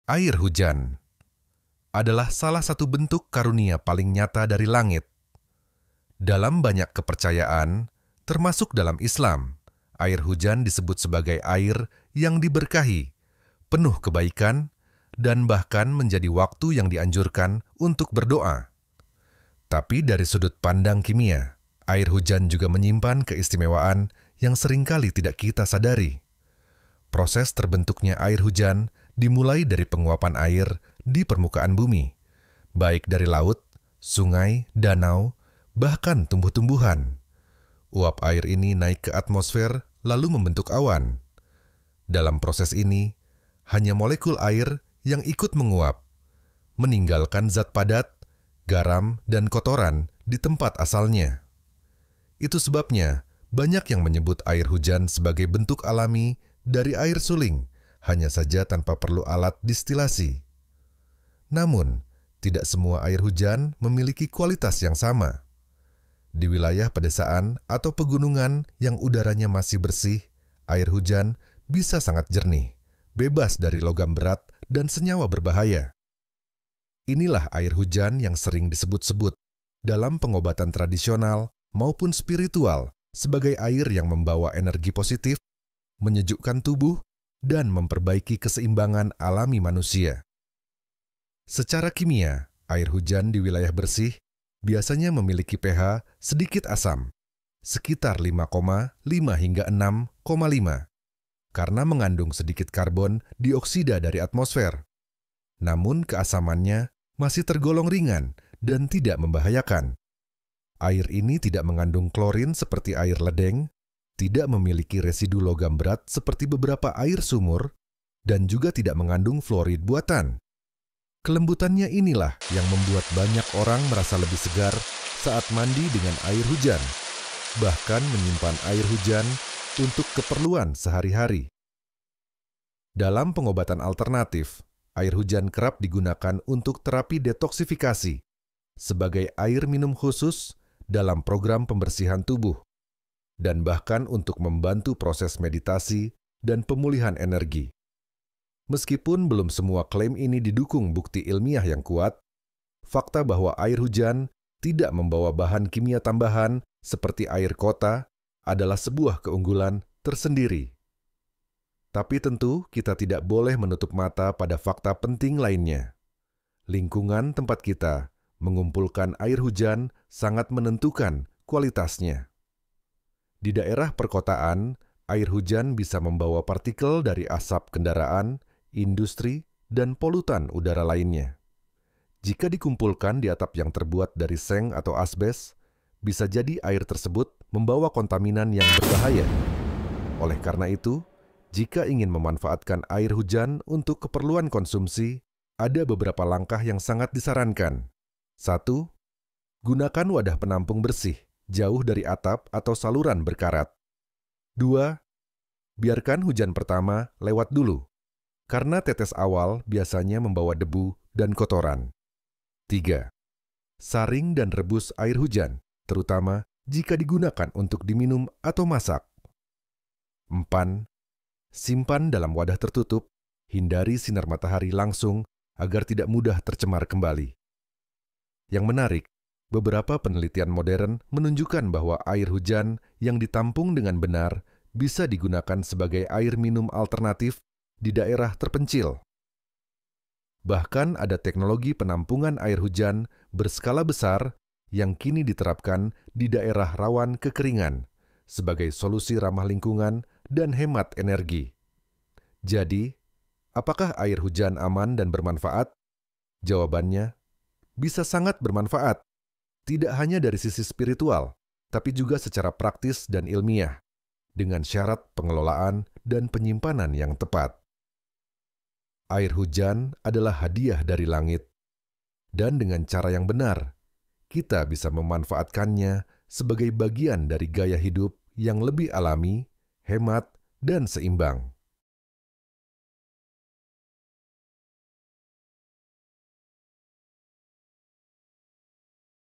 Air hujan adalah salah satu bentuk karunia paling nyata dari langit. Dalam banyak kepercayaan, termasuk dalam Islam, air hujan disebut sebagai air yang diberkahi, penuh kebaikan, dan bahkan menjadi waktu yang dianjurkan untuk berdoa. Tapi dari sudut pandang kimia, air hujan juga menyimpan keistimewaan yang seringkali tidak kita sadari. Proses terbentuknya air hujan dimulai dari penguapan air di permukaan bumi, baik dari laut, sungai, danau, bahkan tumbuh-tumbuhan. Uap air ini naik ke atmosfer lalu membentuk awan. Dalam proses ini, hanya molekul air yang ikut menguap, meninggalkan zat padat, garam, dan kotoran di tempat asalnya. Itu sebabnya banyak yang menyebut air hujan sebagai bentuk alami dari air suling, hanya saja tanpa perlu alat distilasi. Namun, tidak semua air hujan memiliki kualitas yang sama. Di wilayah pedesaan atau pegunungan yang udaranya masih bersih, air hujan bisa sangat jernih, bebas dari logam berat dan senyawa berbahaya. Inilah air hujan yang sering disebut-sebut dalam pengobatan tradisional maupun spiritual sebagai air yang membawa energi positif, menyejukkan tubuh, dan memperbaiki keseimbangan alami manusia. Secara kimia, air hujan di wilayah bersih biasanya memiliki pH sedikit asam, sekitar 5,5 hingga 6,5, karena mengandung sedikit karbon dioksida dari atmosfer. Namun keasamannya masih tergolong ringan dan tidak membahayakan. Air ini tidak mengandung klorin seperti air ledeng, tidak memiliki residu logam berat seperti beberapa air sumur, dan juga tidak mengandung fluorid buatan. Kelembutannya inilah yang membuat banyak orang merasa lebih segar saat mandi dengan air hujan, bahkan menyimpan air hujan untuk keperluan sehari-hari. Dalam pengobatan alternatif, air hujan kerap digunakan untuk terapi detoksifikasi, sebagai air minum khusus dalam program pembersihan tubuh, dan bahkan untuk membantu proses meditasi dan pemulihan energi. Meskipun belum semua klaim ini didukung bukti ilmiah yang kuat, fakta bahwa air hujan tidak membawa bahan kimia tambahan seperti air kota adalah sebuah keunggulan tersendiri. Tapi tentu kita tidak boleh menutup mata pada fakta penting lainnya. Lingkungan tempat kita mengumpulkan air hujan sangat menentukan kualitasnya. Di daerah perkotaan, air hujan bisa membawa partikel dari asap kendaraan, industri, dan polutan udara lainnya. Jika dikumpulkan di atap yang terbuat dari seng atau asbes, bisa jadi air tersebut membawa kontaminan yang berbahaya. Oleh karena itu, jika ingin memanfaatkan air hujan untuk keperluan konsumsi, ada beberapa langkah yang sangat disarankan. 1. Gunakan wadah penampung bersih, jauh dari atap atau saluran berkarat. 2. Biarkan hujan pertama lewat dulu, karena tetes awal biasanya membawa debu dan kotoran. 3. Saring dan rebus air hujan, terutama jika digunakan untuk diminum atau masak. 4. Simpan dalam wadah tertutup, hindari sinar matahari langsung agar tidak mudah tercemar kembali. Yang menarik, beberapa penelitian modern menunjukkan bahwa air hujan yang ditampung dengan benar bisa digunakan sebagai air minum alternatif di daerah terpencil. Bahkan ada teknologi penampungan air hujan berskala besar yang kini diterapkan di daerah rawan kekeringan sebagai solusi ramah lingkungan dan hemat energi. Jadi, apakah air hujan aman dan bermanfaat? Jawabannya, bisa sangat bermanfaat. Tidak hanya dari sisi spiritual, tapi juga secara praktis dan ilmiah, dengan syarat pengelolaan dan penyimpanan yang tepat. Air hujan adalah hadiah dari langit, dan dengan cara yang benar, kita bisa memanfaatkannya sebagai bagian dari gaya hidup yang lebih alami, hemat, dan seimbang.